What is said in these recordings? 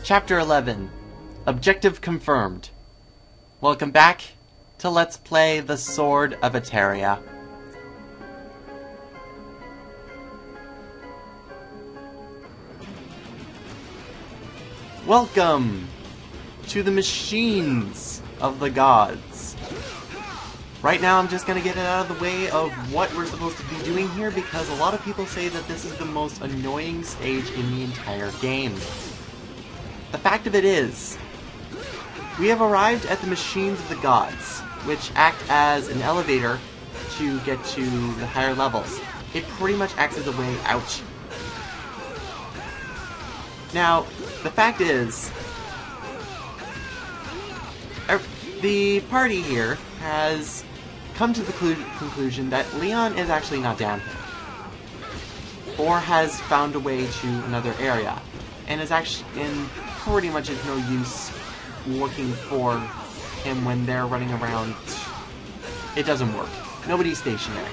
Chapter 11. Objective confirmed. Welcome back to Let's Play the Sword of Etheria. Welcome to the machines of the gods. Right now I'm just going to get it out of the way of what we're supposed to be doing here because a lot of people say that this is the most annoying stage in the entire game. The fact of it is, we have arrived at the machines of the gods, which act as an elevator to get to the higher levels. It pretty much acts as a way out. Now, the fact is, the party here has come to the conclusion that Leon is actually not down here, or has found a way to another area, and is actually pretty much is no use looking for him when they're running around. It doesn't work. Nobody's stationary.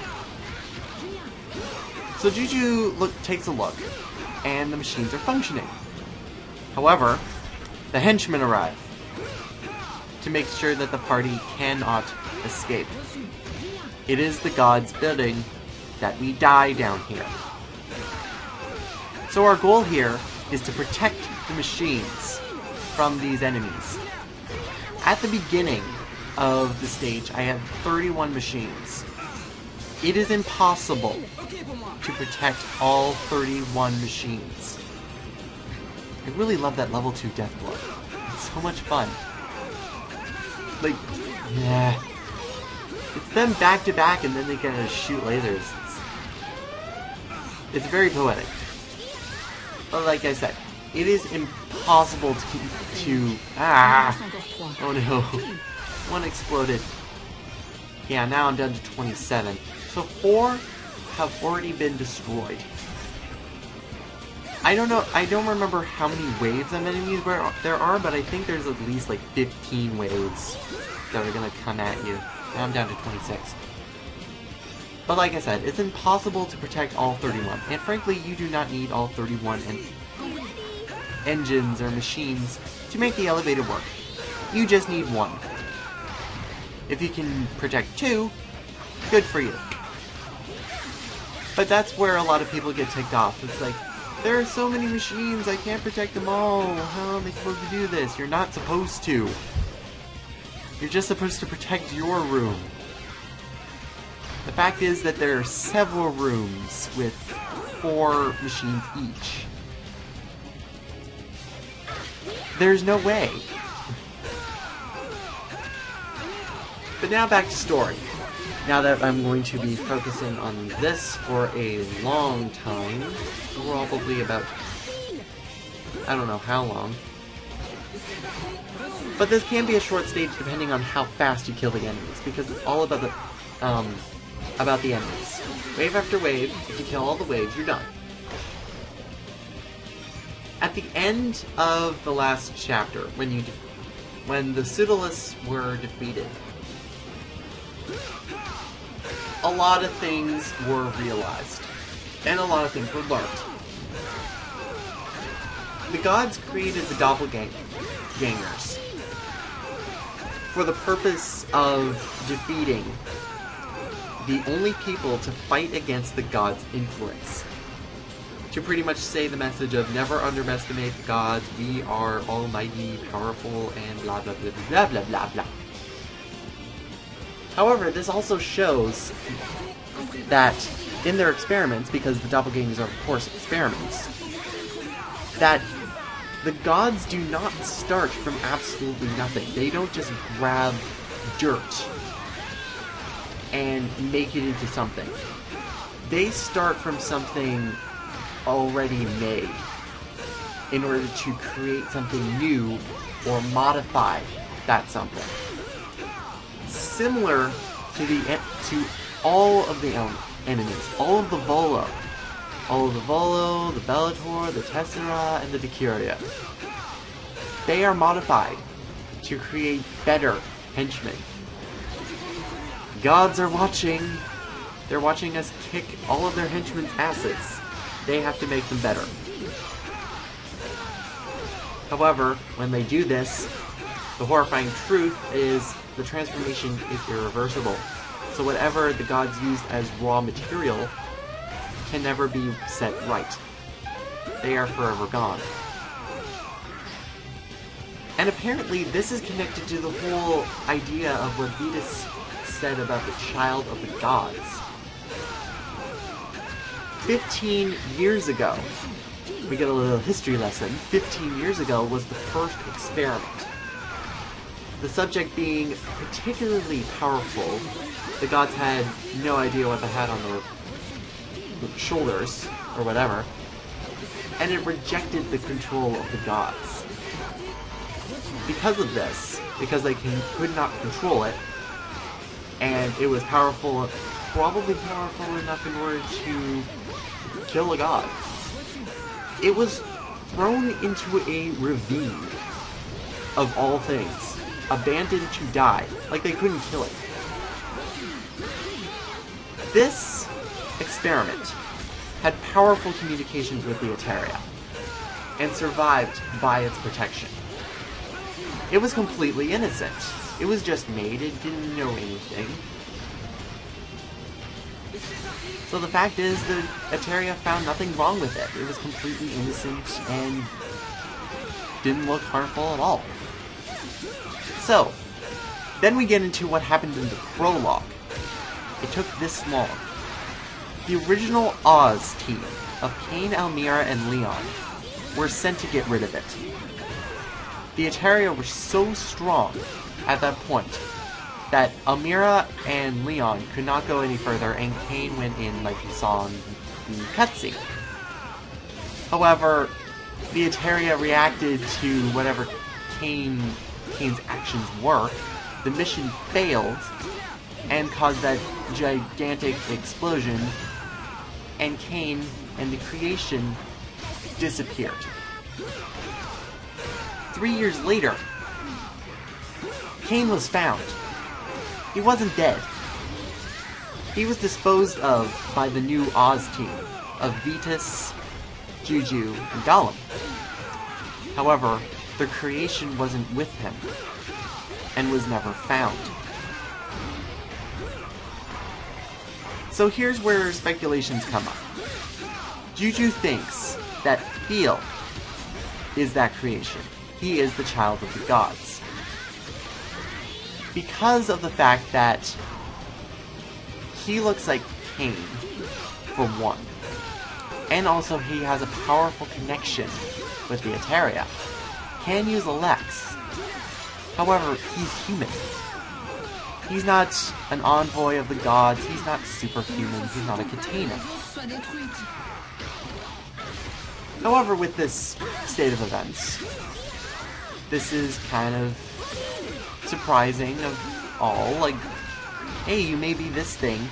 So Juju takes a look, and the machines are functioning. However, the henchmen arrive to make sure that the party cannot escape. It is the gods' bidding that we die down here. So our goal here is to protect the machines from these enemies. At the beginning of the stage, I had 31 machines. It is impossible to protect all 31 machines. I really love that level 2 death blow. It's so much fun. Like, yeah. It's them back to back and then they can shoot lasers. It's very poetic. But like I said, it is impossible to oh no. One exploded. Yeah, now I'm down to 27. So 4 have already been destroyed. I don't know, I don't remember how many waves of enemies there are, but I think there's at least like 15 waves that are gonna come at you. Now I'm down to 26. But like I said, it's impossible to protect all 31, and frankly, you do not need all 31 engines or machines to make the elevator work. You just need 1. If you can protect 2, good for you. But that's where a lot of people get ticked off. It's like, there are so many machines, I can't protect them all. How am I supposed to do this? You're not supposed to. You're just supposed to protect your room. The fact is that there are several rooms with 4 machines each. There's no way. But now back to story. Now that I'm going to be focusing on this for a long time, probably about, I don't know how long. But this can be a short stage depending on how fast you kill the enemies, because it's all about the enemies. Wave after wave, if you kill all the waves, you're done. At the end of the last chapter, when the Pseudoliths were defeated, a lot of things were realized, and a lot of things were learned. The gods created the doppelgangers for the purpose of defeating the only people to fight against the gods' influence. To pretty much say the message of never underestimate the gods, we are almighty, powerful, and blah blah blah blah blah blah blah. However, this also shows that in their experiments, because the doppelgangers are of course experiments, that the gods do not start from absolutely nothing. They don't just grab dirt and make it into something. They start from something already made in order to create something new or modify that something. Similar to all of the enemies, all of the Volo, the Bellator, the Tessera, and the Etheria. They are modified to create better henchmen. Gods are watching. They're watching us kick all of their henchmen's asses. They have to make them better. However, when they do this, the horrifying truth is the transformation is irreversible. So whatever the gods used as raw material can never be set right. They are forever gone. And apparently this is connected to the whole idea of what Vetus said about the child of the gods. 15 years ago, we get a little history lesson, 15 years ago was the first experiment. The subject being particularly powerful, the gods had no idea what they had on their shoulders, or whatever, and it rejected the control of the gods. Because of this, because they could not control it, and it was powerful, probably powerful enough in order to kill a god, it was thrown into a ravine of all things, abandoned to die, like they couldn't kill it. This experiment had powerful communications with the Etheria, and survived by its protection. It was completely innocent. It was just made, it didn't know anything. So the fact is, the Etheria found nothing wrong with it. It was completely innocent and didn't look harmful at all. So, then we get into what happened in the prologue. It took this long. The original Oz team of Cain, Almira, and Leon were sent to get rid of it. The Etheria were so strong at that point that Almira and Leon could not go any further, and Cain went in like we saw in the cutscene. However, the Etheria reacted to whatever Cain's actions were. The mission failed and caused that gigantic explosion, and Cain and the creation disappeared. 3 years later, Cain was found. He wasn't dead. He was disposed of by the new Oz team of Vetus, Juju, and Gollum. However, the creation wasn't with him, and was never found. So here's where speculations come up. Juju thinks that Theo is that creation. He is the child of the gods. Because of the fact that he looks like Cain, for one. And also he has a powerful connection with the Etheria. Can use Alex. However, he's human. He's not an envoy of the gods, he's not superhuman, he's not a Katana. However, with this state of events, this is kind of surprising of all. Like, hey, you may be this thing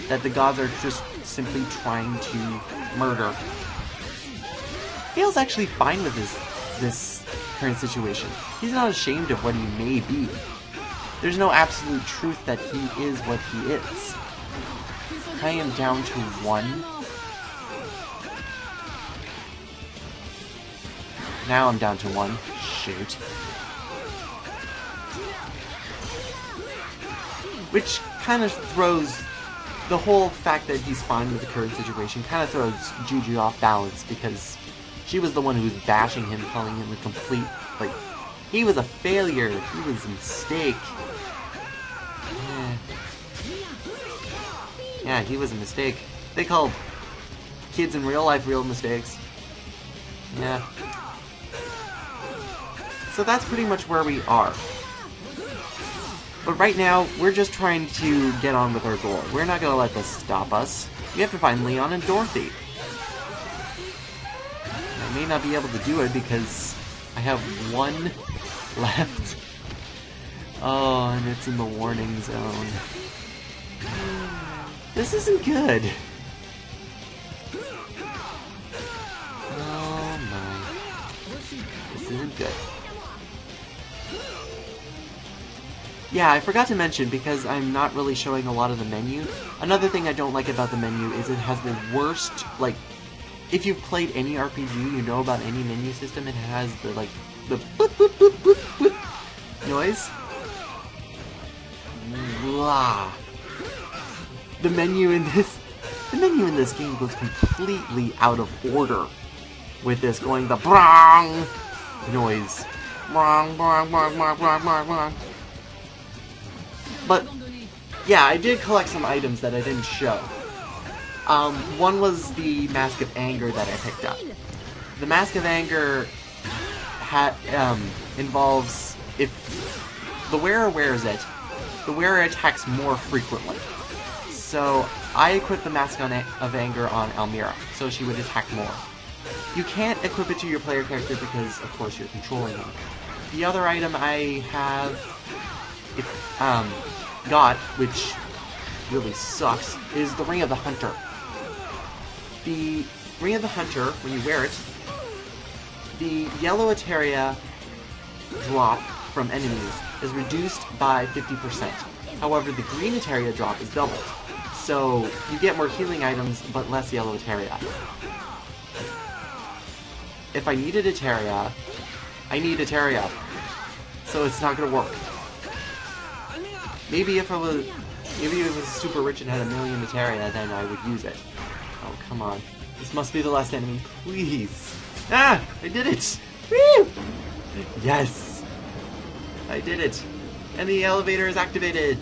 that the gods are just simply trying to murder. Theo's actually fine with this current situation. He's not ashamed of what he may be. There's no absolute truth that he is what he is. I am down to 1. Now I'm down to 1. Shoot. Which kind of throws the whole fact that he's fine with the current situation, kind of throws Juju off balance, because she was the one who was bashing him, calling him a complete, like, he was a failure, he was a mistake. Yeah, he was a mistake. They call kids in real life real mistakes. Yeah. So that's pretty much where we are. But right now, we're just trying to get on with our goal. We're not going to let this stop us. We have to find Leon and Dorothy. I may not be able to do it because I have 1 left. Oh, and it's in the warning zone. This isn't good. Oh my. This isn't good. Yeah, I forgot to mention, because I'm not really showing a lot of the menu, another thing I don't like about the menu is it has the worst, like, if you've played any RPG, you know about any menu system, it has the, like, the boop, boop, boop, boop, boop noise. Blah. The menu in this game goes completely out of order with this going the brong noise. Brong, brong, brong, brong, brong, brong, brong. But yeah, I did collect some items that I didn't show. One was the Mask of Anger that I picked up. The Mask of Anger involves, if the wearer wears it, the wearer attacks more frequently. So I equipped the Mask of Anger on Elmira, so she would attack more. You can't equip it to your player character because, of course, you're controlling them. The other item I have got, which really sucks, is the Ring of the Hunter. The Ring of the Hunter, when you wear it, the yellow Etheria drop from enemies is reduced by 50%. However, the green Etheria drop is doubled. So you get more healing items, but less yellow Etheria. If I needed Etheria, I need Etheria. So it's not gonna work. Maybe if it was super rich and had 1,000,000 Etheria, then I would use it. Oh, come on. This must be the last enemy. Please. Ah! I did it! Woo! Yes! I did it! And the elevator is activated!